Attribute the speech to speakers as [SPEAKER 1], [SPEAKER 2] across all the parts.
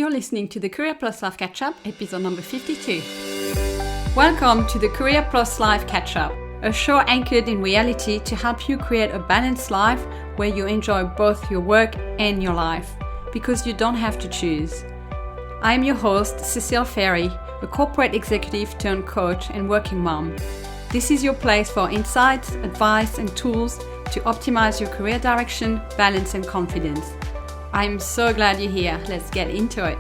[SPEAKER 1] You're listening to the Career Plus Life Catch-Up, episode number 52. Welcome to the Career Plus Life Catch-Up, a show anchored in reality to help you create a balanced life where you enjoy both your work and your life, because you don't have to choose. I'm your host, Cecile Ferry, a corporate executive turned coach and working mom. This is your place for insights, advice, and tools to optimize your career direction, balance, and confidence. I'm so glad you're here. Let's get into it.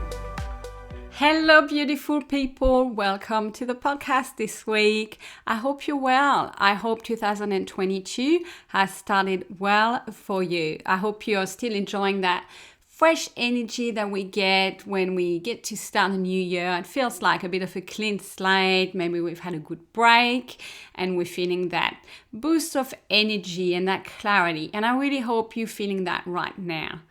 [SPEAKER 1] Hello, beautiful people. Welcome to the podcast this week. I hope you're well. I hope 2022 has started well for you. I hope you're still enjoying that fresh energy that we get when we get to start a new year. It feels like a bit of a clean slate. Maybe we've had a good break and we're feeling that boost of energy and that clarity. And I really hope you're feeling that right now.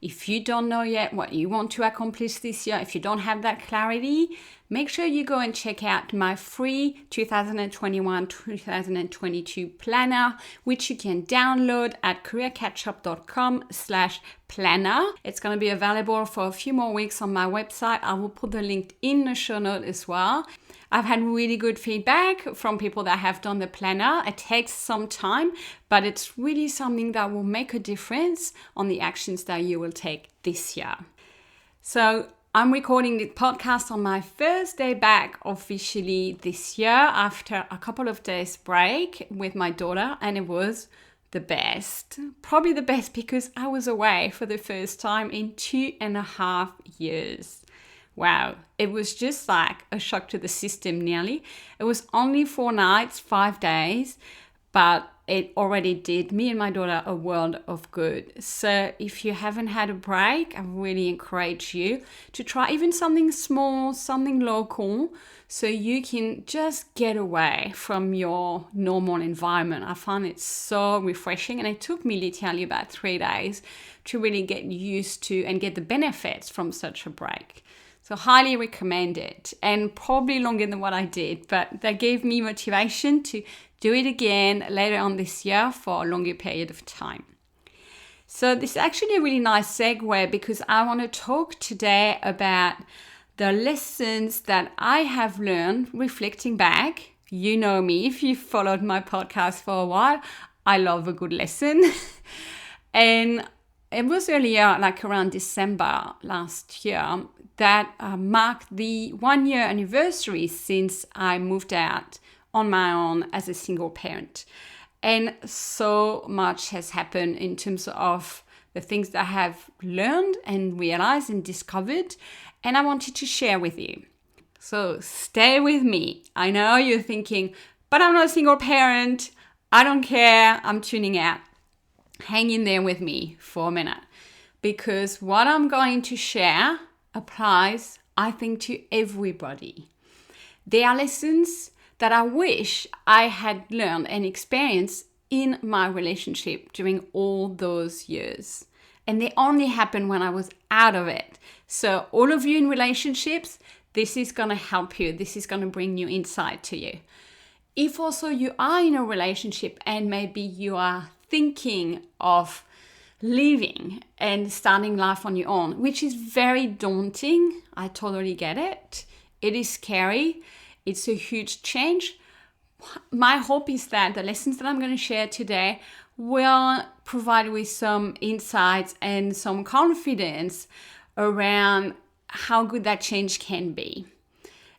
[SPEAKER 1] If you don't know yet what you want to accomplish this year, if you don't have that clarity, make sure you go and check out my free 2021-2022 planner, which you can download at careercatchup.com/planner. It's going to be available for a few more weeks on my website. I will put the link in the show note as well. I've had really good feedback from people that have done the planner. It takes some time, but it's really something that will make a difference on the actions that you will take this year. So I'm recording the podcast on my first day back officially this year after a couple of days break with my daughter, and it was the best. Probably the best because I was away for the first time in 2.5 years. Wow, it was just like a shock to the system nearly. It was only 4 nights, 5 days, but it already did me and my daughter a world of good. So if you haven't had a break, I really encourage you to try even something small, something local, so you can just get away from your normal environment. I find it so refreshing, and it took me literally about 3 days to really get used to and get the benefits from such a break. So highly recommend it, and probably longer than what I did, but that gave me motivation to do it again later on this year for a longer period of time. So this is actually a really nice segue because I want to talk today about the lessons that I have learned reflecting back. You know me, if you've followed my podcast for a while, I love a good lesson. And it was earlier, like around December last year, that marked the 1 year anniversary since I moved out on my own as a single parent. And so much has happened in terms of the things that I have learned and realized and discovered, and I wanted to share with you. So stay with me. I know you're thinking, but I'm not a single parent. I don't care. I'm tuning out. Hang in there with me for a minute, because what I'm going to share applies, I think, to everybody. There are lessons that I wish I had learned and experienced in my relationship during all those years. And they only happened when I was out of it. So all of you in relationships, this is going to help you. This is going to bring new insight to you. If also you are in a relationship and maybe you are thinking of leaving and starting life on your own, which is very daunting. I totally get it. It is scary. It's a huge change. My hope is that the lessons that I'm going to share today will provide with some insights and some confidence around how good that change can be.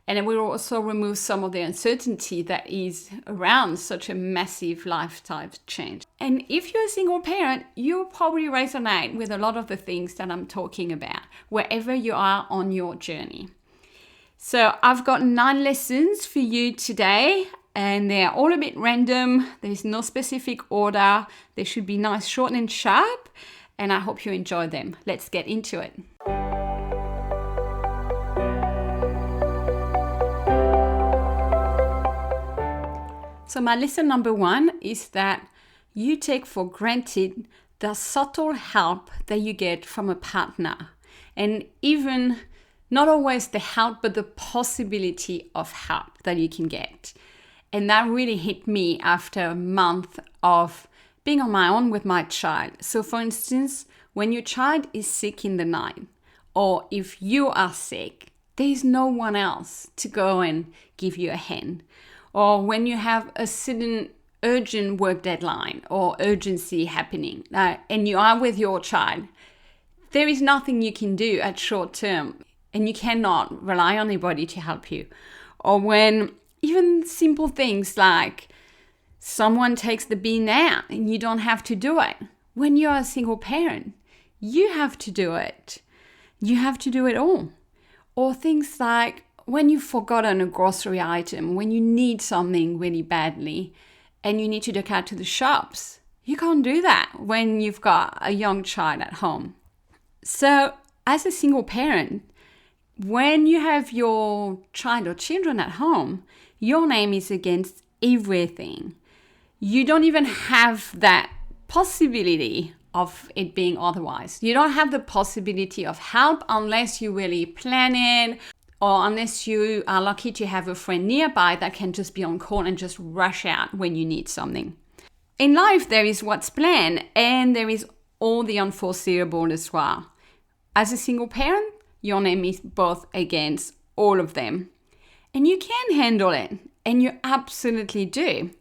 [SPEAKER 1] And it will also remove some of the uncertainty that is around such a massive lifestyle change. And if you're a single parent, you'll probably resonate with a lot of the things that I'm talking about, wherever you are on your journey. So I've got 9 lessons for you today, and they're all a bit random. There's no specific order. They should be nice, short and sharp, and I hope you enjoy them. Let's get into it. So my lesson number 1 is that you take for granted the subtle help that you get from a partner, and even not always the help, but the possibility of help that you can get. And that really hit me after a month of being on my own with my child. So for instance, when your child is sick in the night, or if you are sick, there's no one else to go and give you a hand. Or when you have a sudden urgent work deadline or urgency happening, and you are with your child, there is nothing you can do at short term, and you cannot rely on anybody to help you. Or when even simple things like someone takes the bin out and you don't have to do it. When you're a single parent, you have to do it. You have to do it all. Or things like when you've forgotten a grocery item, when you need something really badly and you need to duck out to the shops. You can't do that when you've got a young child at home. So as a single parent, when you have your child or children at home, your name is against everything. You don't even have that possibility of it being otherwise. You don't have the possibility of help unless you really plan it, or unless you are lucky to have a friend nearby that can just be on call and just rush out when you need something. In life, there is what's planned and there is all the unforeseeable as well. As a single parent, your name is both against all of them. And you can handle it, and you absolutely do.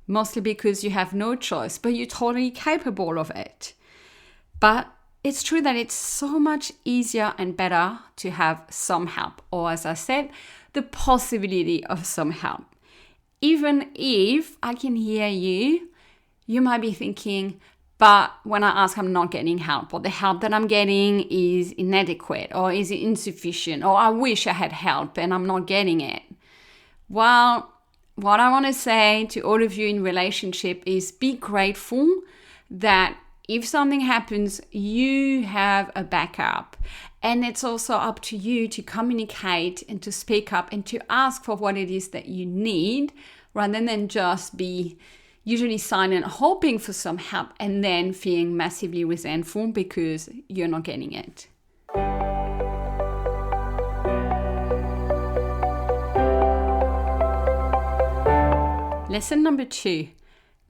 [SPEAKER 1] Mostly because you have no choice, but you're totally capable of it. But it's true that it's so much easier and better to have some help, or as I said, the possibility of some help. Even if I can hear you, you might be thinking, but when I ask, I'm not getting help, or the help that I'm getting is inadequate, or is it insufficient, or I wish I had help and I'm not getting it. Well, what I want to say to all of you in relationship is be grateful that if something happens, you have a backup. And it's also up to you to communicate and to speak up and to ask for what it is that you need, rather than just be usually silent, hoping for some help and then feeling massively resentful because you're not getting it. Lesson number 2.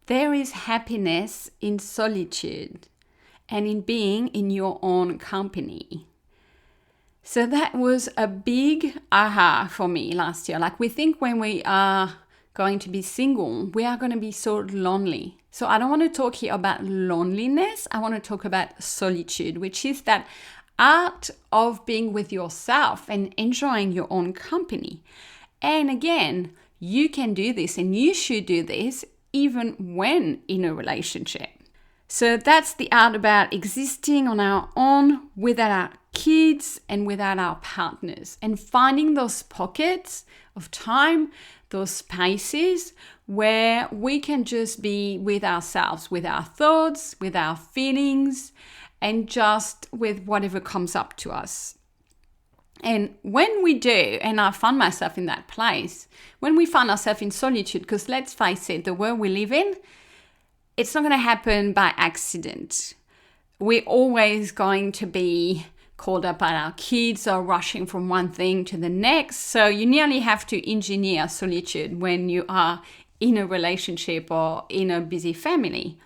[SPEAKER 1] There is happiness in solitude and in being in your own company. So that was a big aha for me last year. Like, we think when we are going to be single, we are going to be so lonely. So I don't want to talk here about loneliness. I want to talk about solitude, which is that art of being with yourself and enjoying your own company. And again, you can do this and you should do this even when in a relationship. So that's the art about existing on our own without our kids and without our partners, and finding those pockets of time, those spaces where we can just be with ourselves, with our thoughts, with our feelings, and just with whatever comes up to us. And when we do, and I find myself in that place, when we find ourselves in solitude, because let's face it, the world we live in, it's not going to happen by accident. We're always going to be called up by our kids or rushing from one thing to the next. So you nearly have to engineer solitude when you are in a relationship or in a busy family.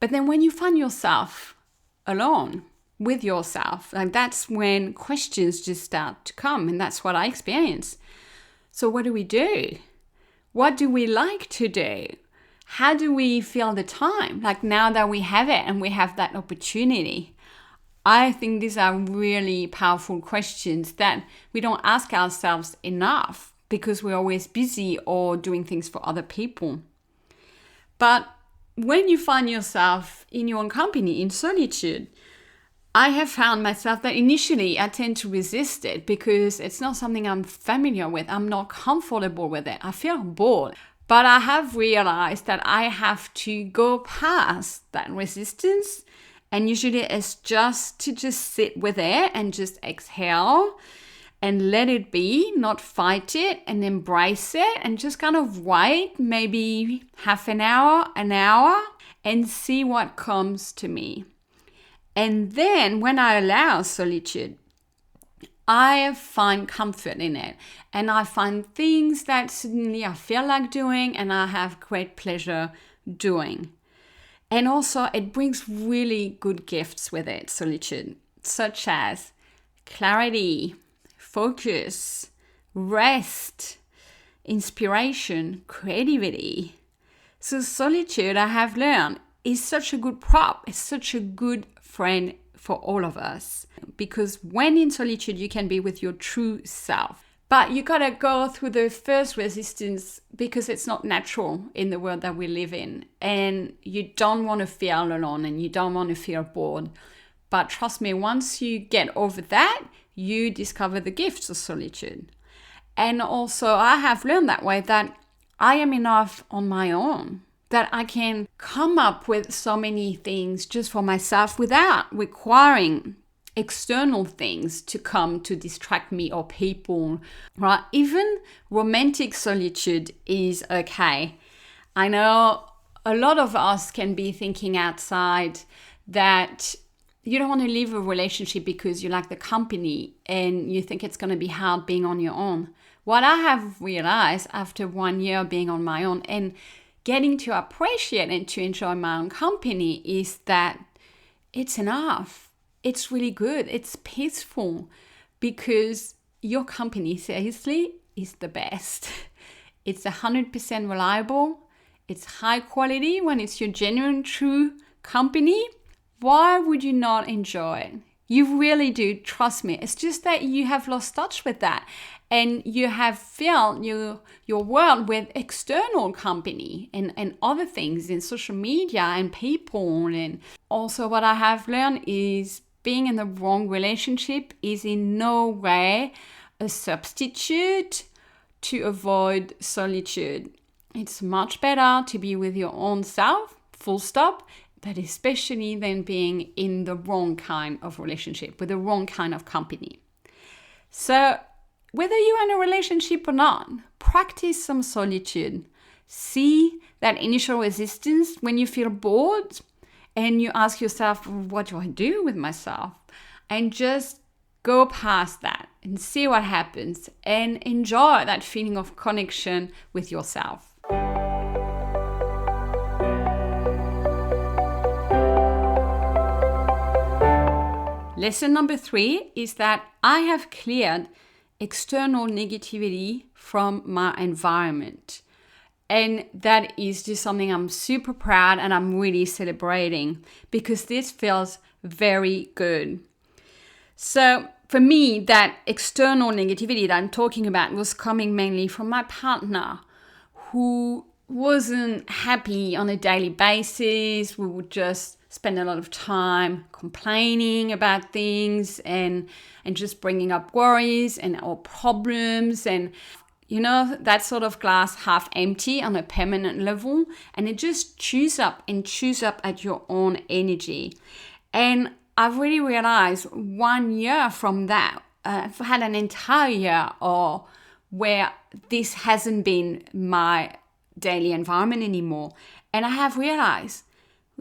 [SPEAKER 1] But then when you find yourself alone with yourself, like, that's when questions just start to come. And that's what I experience. So what do we do? What do we like to do? How do we fill the time? Like, now that we have it and we have that opportunity, I think these are really powerful questions that we don't ask ourselves enough because we're always busy or doing things for other people. But when you find yourself in your own company, in solitude, I have found myself that initially I tend to resist it because it's not something I'm familiar with. I'm not comfortable with it. I feel bored. But I have realized that I have to go past that resistance. And usually it's just to sit with it and just exhale and let it be, not fight it, and embrace it and just kind of wait maybe half an hour, and see what comes to me. And then when I allow solitude, I find comfort in it, and I find things that suddenly I feel like doing and I have great pleasure doing. And also it brings really good gifts with it, solitude, such as clarity, focus, rest, inspiration, creativity. So solitude, I have learned, is such a good prop. It's such a good friend for all of us. Because when in solitude, you can be with your true self. But you gotta go through the first resistance because it's not natural in the world that we live in. And you don't want to feel alone and you don't want to feel bored. But trust me, once you get over that, you discover the gifts of solitude. And also, I have learned that way that I am enough on my own, that I can come up with so many things just for myself without requiring external things to come to distract me or people, right? Even romantic solitude is okay. I know a lot of us can be thinking outside that you don't want to leave a relationship because you like the company and you think it's going to be hard being on your own. What I have realized after 1 year being on my own and getting to appreciate and to enjoy my own company is that it's enough. It's really good. It's peaceful because your company, seriously, is the best. It's 100% reliable. It's high quality when it's your genuine, true company. Why would you not enjoy it? You really do, trust me. It's just that you have lost touch with that and you have filled your world with external company and other things in social media and people. And also what I have learned is being in the wrong relationship is in no way a substitute to avoid solitude. It's much better to be with your own self, full stop, but especially than being in the wrong kind of relationship, with the wrong kind of company. So whether you're in a relationship or not, practice some solitude. See that initial resistance when you feel bored and you ask yourself, what do I do with myself? And just go past that and see what happens and enjoy that feeling of connection with yourself. Lesson number 3 is that I have cleared external negativity from my environment. And that is just something I'm super proud and I'm really celebrating because this feels very good. So for me, that external negativity that I'm talking about was coming mainly from my partner who wasn't happy on a daily basis. We would just spend a lot of time complaining about things and just bringing up worries and or problems and, you know, that sort of glass half empty on a permanent level. And it just chews up at your own energy. And I've really realized 1 year from that, I've had an entire year where this hasn't been my daily environment anymore. And I have realized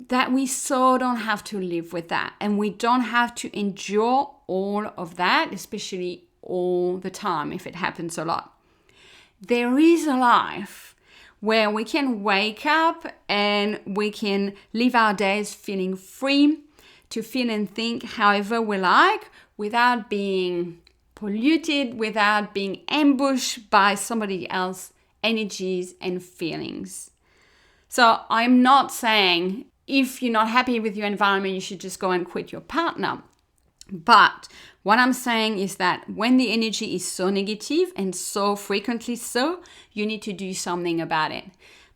[SPEAKER 1] that we so don't have to live with that and we don't have to endure all of that, especially all the time if it happens a lot. There is a life where we can wake up and we can live our days feeling free to feel and think however we like without being polluted, without being ambushed by somebody else's energies and feelings. So I'm not saying if you're not happy with your environment, you should just go and quit your partner. But what I'm saying is that when the energy is so negative and so frequently so, you need to do something about it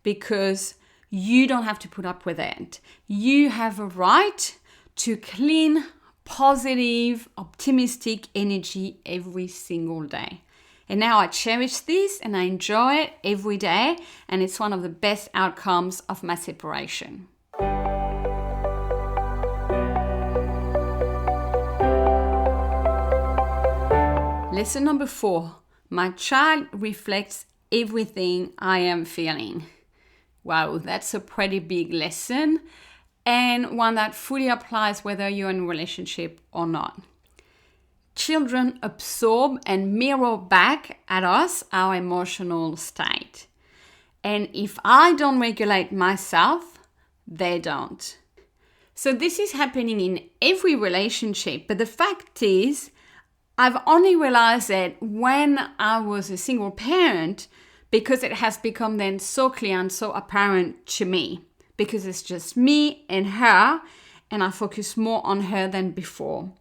[SPEAKER 1] because you don't have to put up with it. You have a right to clean, positive, optimistic energy every single day. And now I cherish this and I enjoy it every day. And it's one of the best outcomes of my separation. Lesson number 4. My child reflects everything I am feeling. Wow, that's a pretty big lesson and one that fully applies whether you're in a relationship or not. Children absorb and mirror back at us our emotional state. And if I don't regulate myself, they don't. So this is happening in every relationship, but the fact is, I've only realized it when I was a single parent, because it has become then so clear and so apparent to me, because it's just me and her, and I focus more on her than before.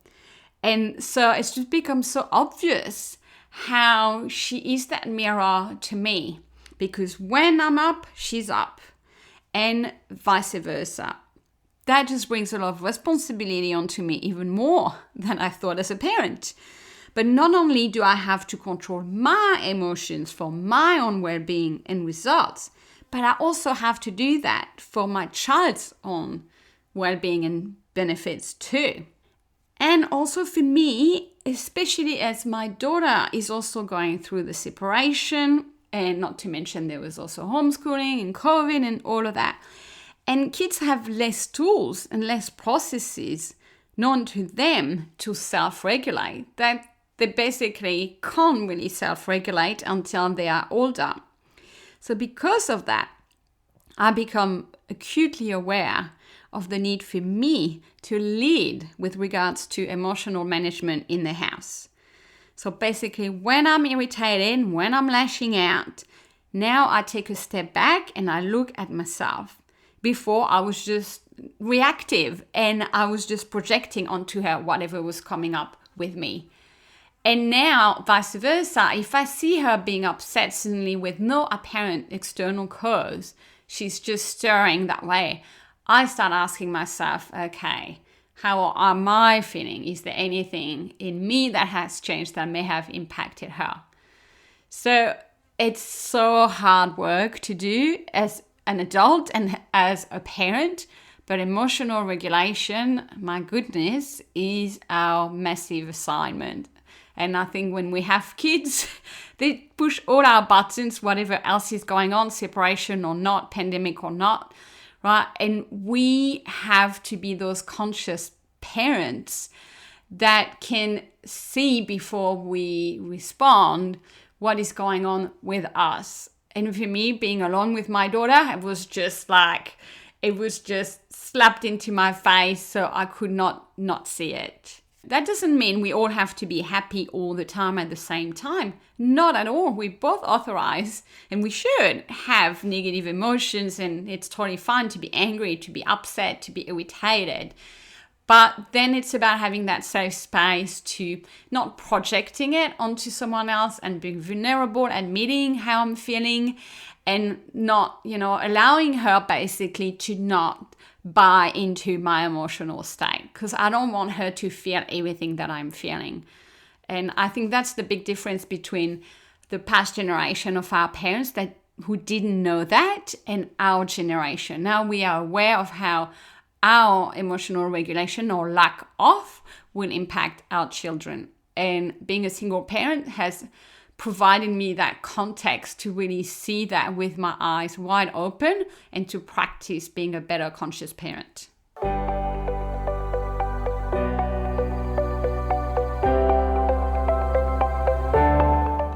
[SPEAKER 1] And so it's just become so obvious how she is that mirror to me, because when I'm up, she's up, and vice versa. That just brings a lot of responsibility onto me, even more than I thought as a parent. But not only do I have to control my emotions for my own well-being and results, but I also have to do that for my child's own well-being and benefits too. And also for me, especially as my daughter is also going through the separation, and not to mention there was also homeschooling and COVID and all of that. And kids have less tools and less processes known to them to self-regulate, that they basically can't really self-regulate until they are older. So because of that, I become acutely aware of the need for me to lead with regards to emotional management in the house. So basically, when I'm irritated, when I'm lashing out, now I take a step back and I look at myself. Before, I was just reactive and I was just projecting onto her whatever was coming up with me. And now, vice versa, if I see her being upset suddenly with no apparent external cause, she's just stirring that way, I start asking myself, okay, how am I feeling? Is there anything in me that has changed that may have impacted her? So it's so hard work to do as an adult and as a parent, but emotional regulation, my goodness, is our massive assignment. And I think when we have kids, they push all our buttons, whatever else is going on, separation or not, pandemic or not, right? And we have to be those conscious parents that can see before we respond what is going on with us. And for me, being alone with my daughter, it was just slapped into my face, so I could not see it. That doesn't mean we all have to be happy all the time at the same time. Not at all. We both authorize and we should have negative emotions, and it's totally fine to be angry, to be upset, to be irritated. But then it's about having that safe space to not projecting it onto someone else and being vulnerable, admitting how I'm feeling, and not, allowing her basically to not buy into my emotional state, because I don't want her to feel everything that I'm feeling. And I think that's the big difference between the past generation of our parents who didn't know that and our generation. Now we are aware of how our emotional regulation or lack of will impact our children. And being a single parent has provided me that context to really see that with my eyes wide open and to practice being a better conscious parent.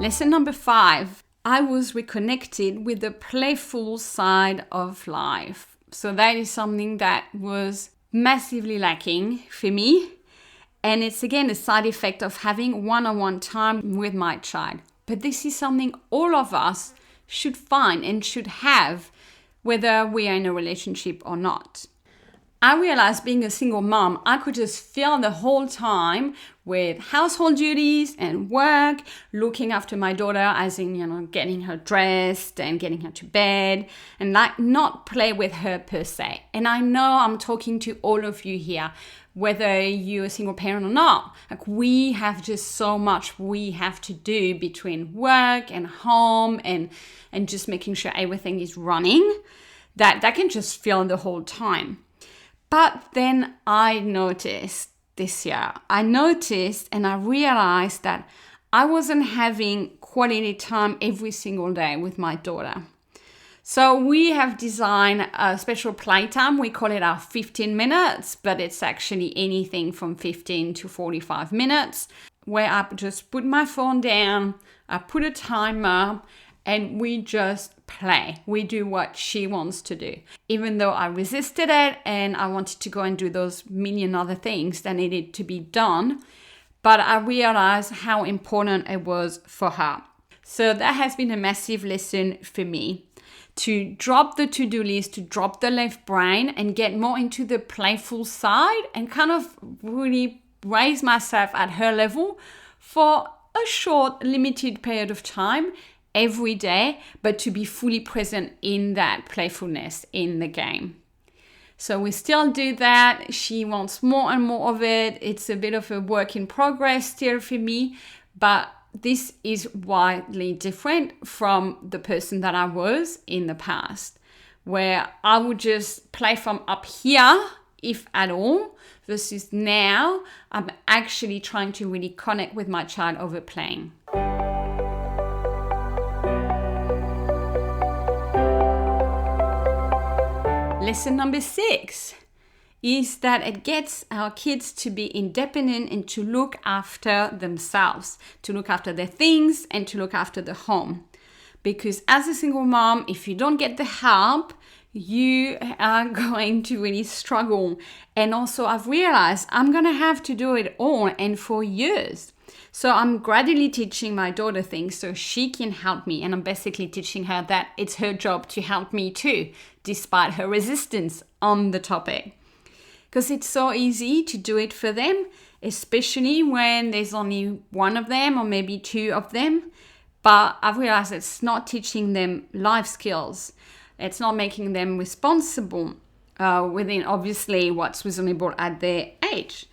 [SPEAKER 1] Lesson number 5, I was reconnected with the playful side of life. So that is something that was massively lacking for me. And it's again a side effect of having one-on-one time with my child. But this is something all of us should find and should have, whether we are in a relationship or not. I realized being a single mom, I could just fill the whole time with household duties and work, looking after my daughter, as in, getting her dressed and getting her to bed, and not play with her per se. And I know I'm talking to all of you here, whether you're a single parent or not. We have just so much we have to do between work and home and just making sure everything is running, that can just fill the whole time. But then I noticed this year, and I realized that I wasn't having quality time every single day with my daughter. So we have designed a special playtime. We call it our 15 minutes, but it's actually anything from 15 to 45 minutes, where I just put my phone down, I put a timer, and we just play. We do what she wants to do. Even though I resisted it and I wanted to go and do those million other things that needed to be done. but I realized how important it was for her. So that has been a massive lesson for me, to drop the to-do list, to drop the left brain and get more into the playful side and kind of really raise myself at her level for a short, limited period of time every day, but to be fully present in that playfulness in the game. So we still do that. She wants more and more of it. It's a bit of a work in progress still for me, but this is widely different from the person that I was in the past, where I would just play from up here, if at all, versus now I'm actually trying to really connect with my child over playing. Lesson number 6 is that it gets our kids to be independent and to look after themselves, to look after their things and to look after the home. Because as a single mom, if you don't get the help, you are going to really struggle. And also I've realized I'm going to have to do it all and for years. So I'm gradually teaching my daughter things so she can help me. And I'm basically teaching her that it's her job to help me too, despite her resistance on the topic. Because it's so easy to do it for them, especially when there's only one of them or maybe two of them. But I've realized it's not teaching them life skills. It's not making them responsible within obviously what's reasonable at their age.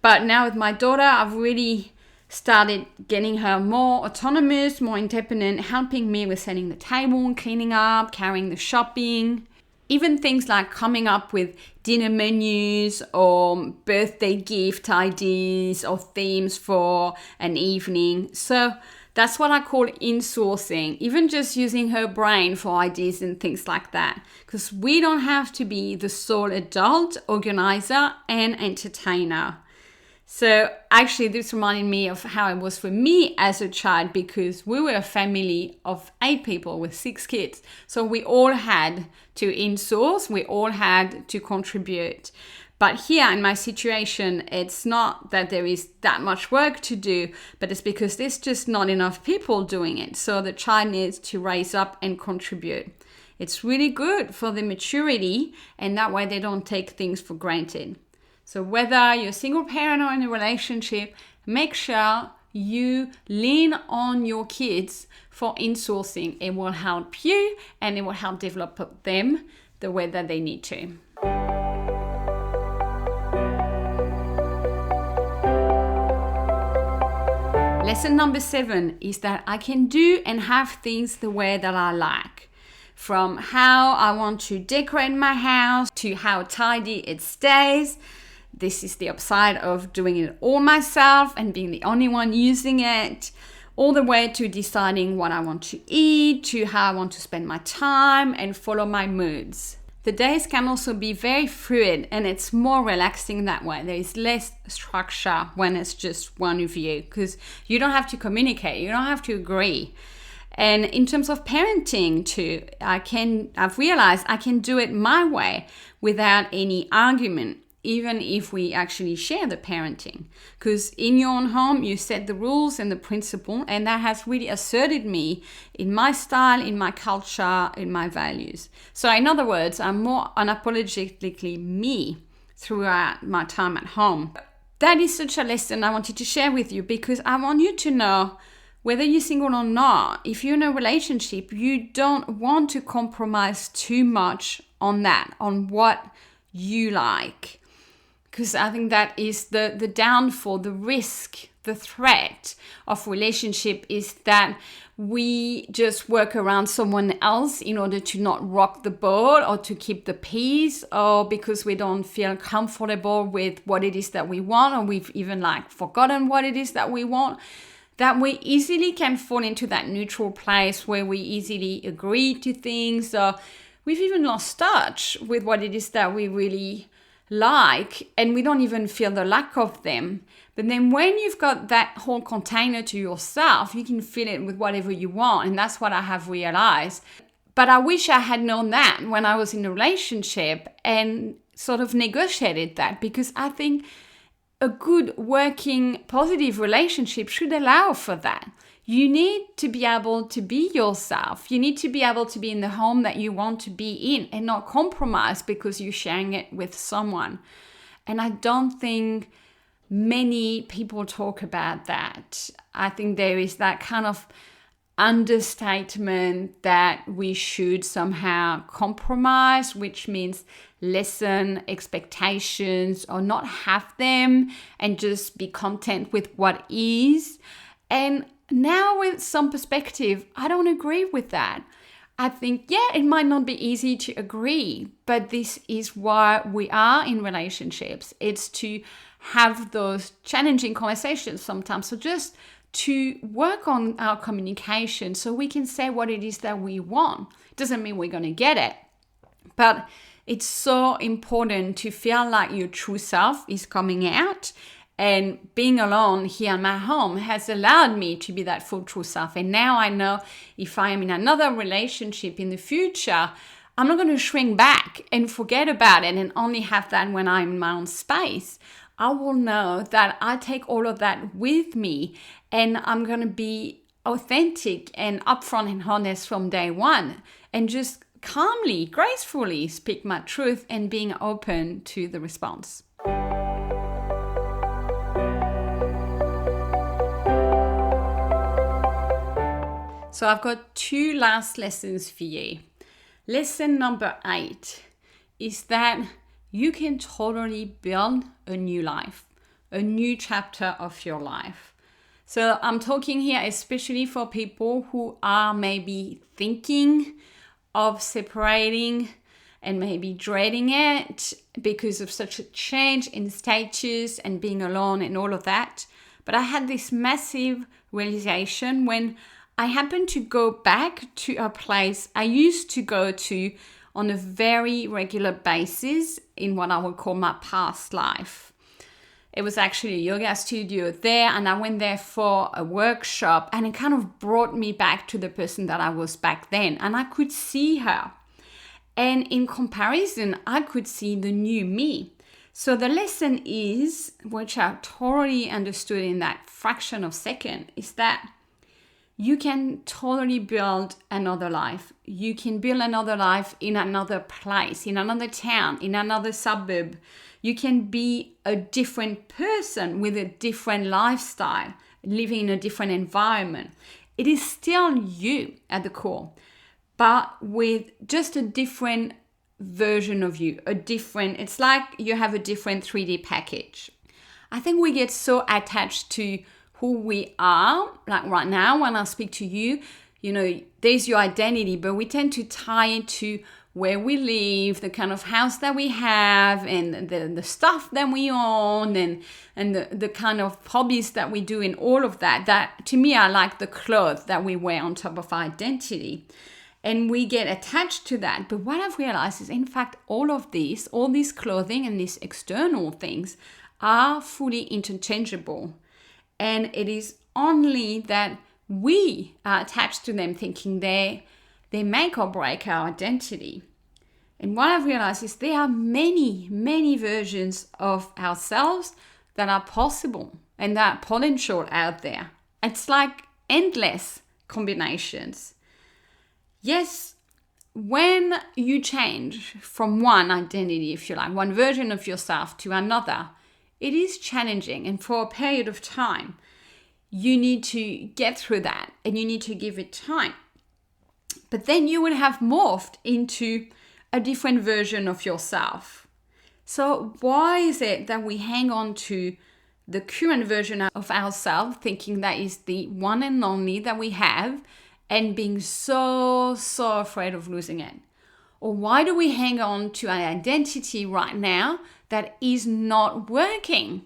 [SPEAKER 1] But now with my daughter, I've really started getting her more autonomous, more independent, helping me with setting the table, cleaning up, carrying the shopping. Even things like coming up with dinner menus or birthday gift ideas or themes for an evening. So that's what I call insourcing, even just using her brain for ideas and things like that. Because we don't have to be the sole adult, organizer, and entertainer. So actually this reminded me of how it was for me as a child, because we were a family of 8 people with 6 kids. So we all had to insource, we all had to contribute. But here in my situation, it's not that there is that much work to do, but it's because there's just not enough people doing it. So the child needs to raise up and contribute. It's really good for the maturity, and that way they don't take things for granted. So whether you're a single parent or in a relationship, make sure you lean on your kids for insourcing. It will help you and it will help develop them the way that they need to. Lesson number 7 is that I can do and have things the way that I like. From how I want to decorate my house to how tidy it stays. This is the upside of doing it all myself and being the only one using it, all the way to deciding what I want to eat, to how I want to spend my time and follow my moods. The days can also be very fluid and it's more relaxing that way. There is less structure when it's just one of you, because you don't have to communicate, you don't have to agree. And in terms of parenting too, I've realized I can do it my way without any argument, even if we actually share the parenting. Because in your own home, you set the rules and the principle, and that has really asserted me in my style, in my culture, in my values. So in other words, I'm more unapologetically me throughout my time at home. That is such a lesson I wanted to share with you, because I want you to know, whether you're single or not, if you're in a relationship, you don't want to compromise too much on that, on what you like. Because I think that is the downfall, the risk, the threat of relationship is that we just work around someone else in order to not rock the boat or to keep the peace, or because we don't feel comfortable with what it is that we want, or we've even forgotten what it is that we want, that we easily can fall into that neutral place where we easily agree to things, or we've even lost touch with what it is that we really like, and we don't even feel the lack of them. But then when you've got that whole container to yourself, you can fill it with whatever you want. And that's what I have realized. But I wish I had known that when I was in a relationship and sort of negotiated that, because I think a good working positive relationship should allow for that. You need to be able to be yourself. You need to be able to be in the home that you want to be in and not compromise because you're sharing it with someone. And I don't think many people talk about that. I think there is that kind of understatement that we should somehow compromise, which means lessen expectations or not have them and just be content with what is. And now with some perspective, I don't agree with that. I think, yeah, it might not be easy to agree, but this is why we are in relationships. It's to have those challenging conversations sometimes. So just to work on our communication so we can say what it is that we want. Doesn't mean we're going to get it, but it's so important to feel like your true self is coming out. And being alone here in my home has allowed me to be that full true self. And now I know if I am in another relationship in the future, I'm not going to shrink back and forget about it and only have that when I'm in my own space. I will know that I take all of that with me and I'm going to be authentic and upfront and honest from day one and just calmly, gracefully speak my truth and being open to the response. So I've got 2 last lessons for you. Lesson number 8 is that you can totally build a new life, a new chapter of your life. So I'm talking here especially for people who are maybe thinking of separating and maybe dreading it because of such a change in status and being alone and all of that. But I had this massive realization when I happened to go back to a place I used to go to on a very regular basis in what I would call my past life. It was actually a yoga studio there, and I went there for a workshop, and it kind of brought me back to the person that I was back then, and I could see her. And in comparison, I could see the new me. So the lesson is, which I totally understood in that fraction of a second, is that you can totally build another life. You can build another life in another place, in another town, in another suburb. You can be a different person with a different lifestyle, living in a different environment. It is still you at the core, but with just a different version of you, it's like you have a different 3D package. I think we get so attached to who we are, like right now when I speak to you, there's your identity, but we tend to tie it to where we live, the kind of house that we have, and the stuff that we own, and the kind of hobbies that we do, and all of that. That to me are like the clothes that we wear on top of our identity. And we get attached to that. But what I've realized is, in fact, all these clothing and these external things are fully interchangeable. And it is only that we are attached to them thinking they make or break our identity. And what I've realized is there are many, many versions of ourselves that are possible and that are potential out there. It's like endless combinations. Yes, when you change from one identity, if you like, one version of yourself to another, it is challenging, and for a period of time, you need to get through that and you need to give it time. But then you would have morphed into a different version of yourself. So why is it that we hang on to the current version of ourselves, thinking that is the one and only that we have, and being so afraid of losing it? Or why do we hang on to an identity right now that is not working?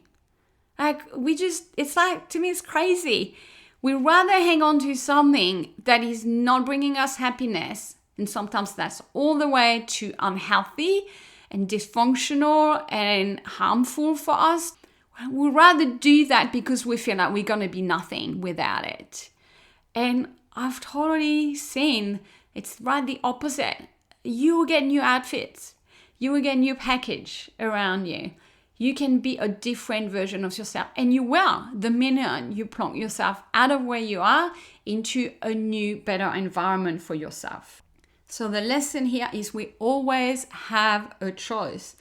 [SPEAKER 1] It's like, to me, it's crazy. We rather hang on to something that is not bringing us happiness. And sometimes that's all the way to unhealthy and dysfunctional and harmful for us. We'd rather do that because we feel like we're going to be nothing without it. And I've totally seen it's right the opposite. You will get new outfits. You will get new package around you. You can be a different version of yourself. And you will, the minute you plonk yourself out of where you are into a new, better environment for yourself. So the lesson here is we always have a choice.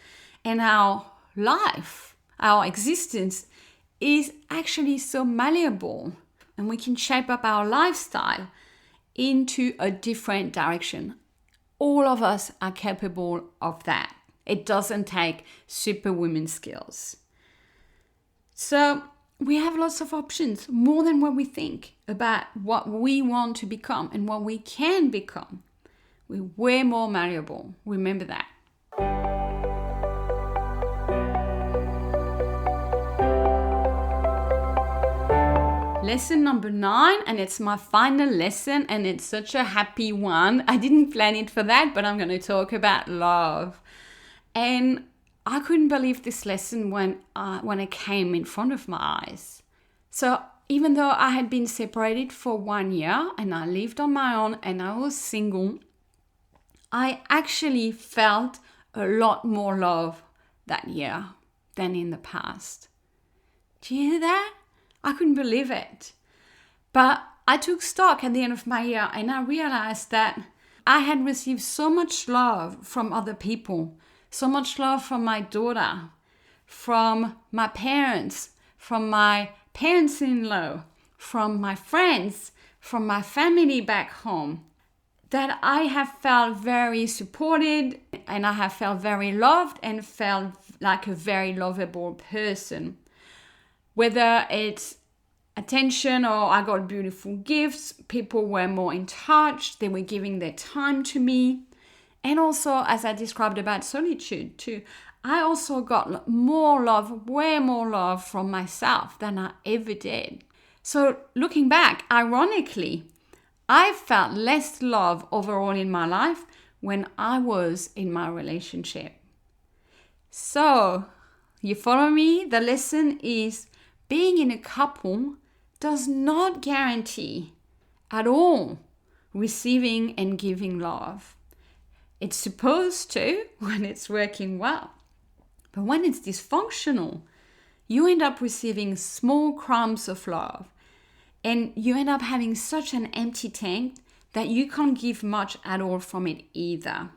[SPEAKER 1] And our life, our existence is actually so malleable. And we can shape up our lifestyle into a different direction. All of us are capable of that. It doesn't take superwoman skills. So we have lots of options, more than what we think, about what we want to become and what we can become. We're way more malleable. Remember that. Lesson number 9, and it's my final lesson, and it's such a happy one. I didn't plan it for that, but I'm going to talk about love. And I couldn't believe this lesson when it came in front of my eyes. So even though I had been separated for 1 year and I lived on my own and I was single, I actually felt a lot more love that year than in the past. Do you hear that? I couldn't believe it. But I took stock at the end of my year and I realized that I had received so much love from other people, so much love from my daughter, from my parents, from my parents-in-law, from my friends, from my family back home, that I have felt very supported and I have felt very loved and felt like a very lovable person. Whether it's attention or I got beautiful gifts, people were more in touch, they were giving their time to me. And also, as I described about solitude too, I also got more love, way more love from myself than I ever did. So looking back, ironically, I felt less love overall in my life when I was in my relationship. So, you follow me? The lesson is being in a couple does not guarantee at all receiving and giving love. It's supposed to when it's working well. But when it's dysfunctional, you end up receiving small crumbs of love. And you end up having such an empty tank that you can't give much at all from it either.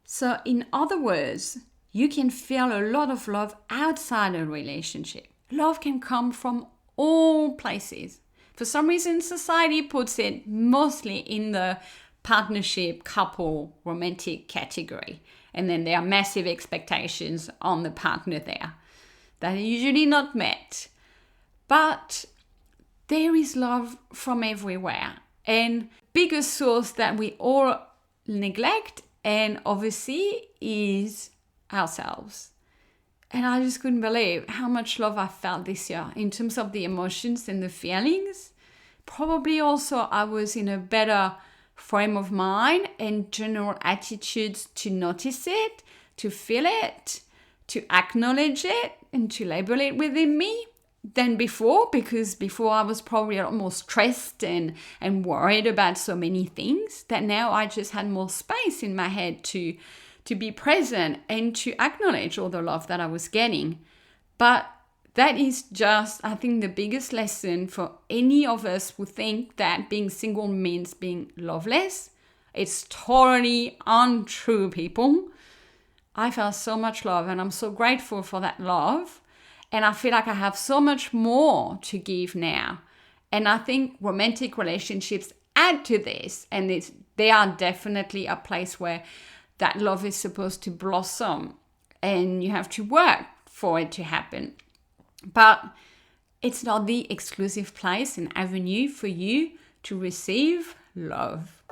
[SPEAKER 1] So in other words, you can feel a lot of love outside a relationship. Love can come from all places. For some reason, society puts it mostly in the partnership, couple, romantic category. And then there are massive expectations on the partner there that are usually not met. But there is love from everywhere. And biggest source that we all neglect and oversee is ourselves. And I just couldn't believe how much love I felt this year in terms of the emotions and the feelings. Probably also I was in a better frame of mind and general attitudes to notice it, to feel it, to acknowledge it, and to label it within me than before, because before I was probably a lot more stressed and worried about so many things, that now I just had more space in my head to be present and to acknowledge all the love that I was getting. But that is just, I think, the biggest lesson for any of us who think that being single means being loveless. It's totally untrue, people. I felt so much love and I'm so grateful for that love. And I feel like I have so much more to give now. And I think romantic relationships add to this. And they are definitely a place where that love is supposed to blossom. And you have to work for it to happen. But it's not the exclusive place and avenue for you to receive love.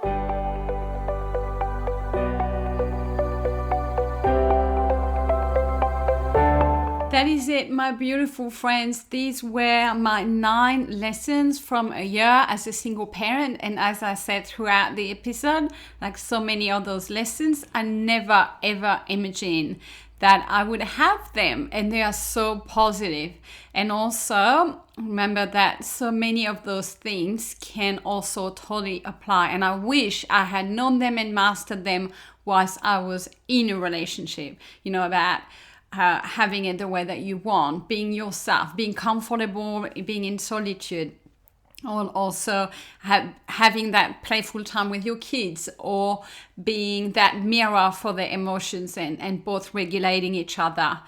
[SPEAKER 1] That is it, my beautiful friends. These were my 9 lessons from a year as a single parent. And as I said throughout the episode, like so many of those lessons, I never ever imagined that I would have them. And they are so positive. And also remember that so many of those things can also totally apply. And I wish I had known them and mastered them whilst I was in a relationship. You know, about having it the way that you want, being yourself, being comfortable, being in solitude, or also having that playful time with your kids, or being that mirror for their emotions and both regulating each other.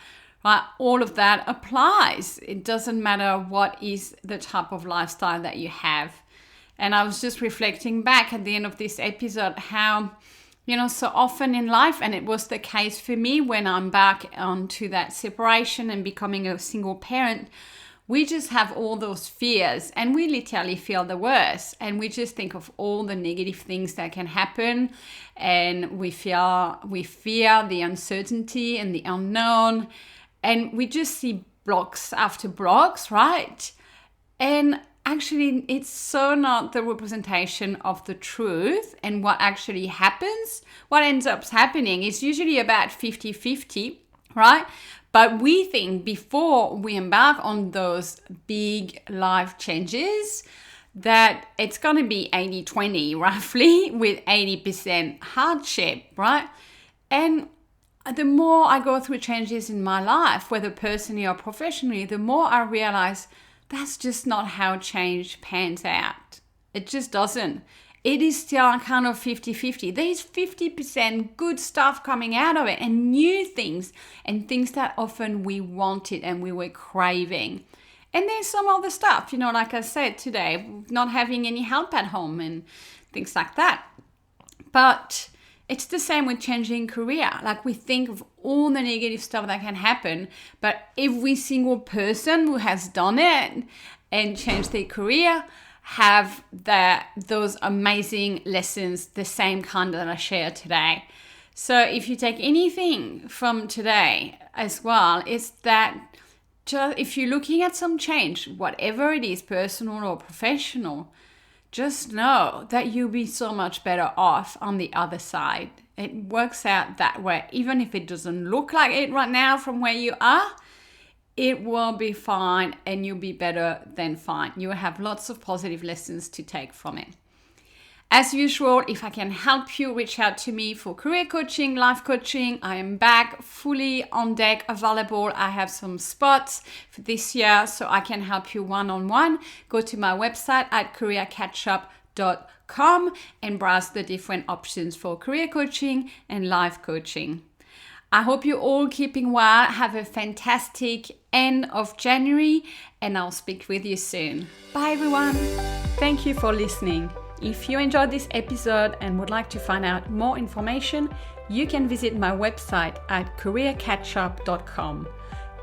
[SPEAKER 1] Right? All of that applies. It doesn't matter what is the type of lifestyle that you have. And I was just reflecting back at the end of this episode how, so often in life, and it was the case for me when I'm back onto that separation and becoming a single parent, we just have all those fears and we literally feel the worst. And we just think of all the negative things that can happen. And we fear the uncertainty and the unknown. And we just see blocks after blocks, right? And actually, it's so not the representation of the truth and what actually happens. What ends up happening is usually about 50-50, right? But we think before we embark on those big life changes that it's going to be 80-20 roughly, with 80% hardship, right? And the more I go through changes in my life, whether personally or professionally, the more I realize that's just not how change pans out. It just doesn't. It is still kind of 50-50. There's 50% good stuff coming out of it and new things and things that often we wanted and we were craving. And there's some other stuff, like I said today, not having any help at home and things like that. But it's the same with changing career. Like we think of all the negative stuff that can happen, but every single person who has done it and changed their career have those amazing lessons, the same kind that I share today. So if you take anything from today as well, it's that just if you're looking at some change, whatever it is, personal or professional, just know that you'll be so much better off on the other side. It works out that way. Even if it doesn't look like it right now from where you are, it will be fine and you'll be better than fine. You will have lots of positive lessons to take from it. As usual, if I can help you, reach out to me for career coaching, life coaching. I am back fully on deck, available. I have some spots for this year, so I can help you one-on-one. Go to my website at careercatchup.com and browse the different options for career coaching and life coaching. I hope you're all keeping well. Have a fantastic end of January, and I'll speak with you soon. Bye, everyone. Thank you for listening. If you enjoyed this episode and would like to find out more information, you can visit my website at careercatchup.com.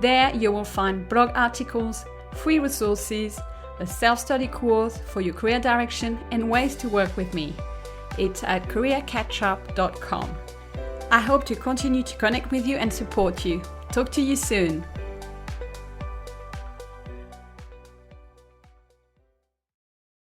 [SPEAKER 1] There you will find blog articles, free resources, a self-study course for your career direction, and ways to work with me. It's at careercatchup.com. I hope to continue to connect with you and support you. Talk to you soon.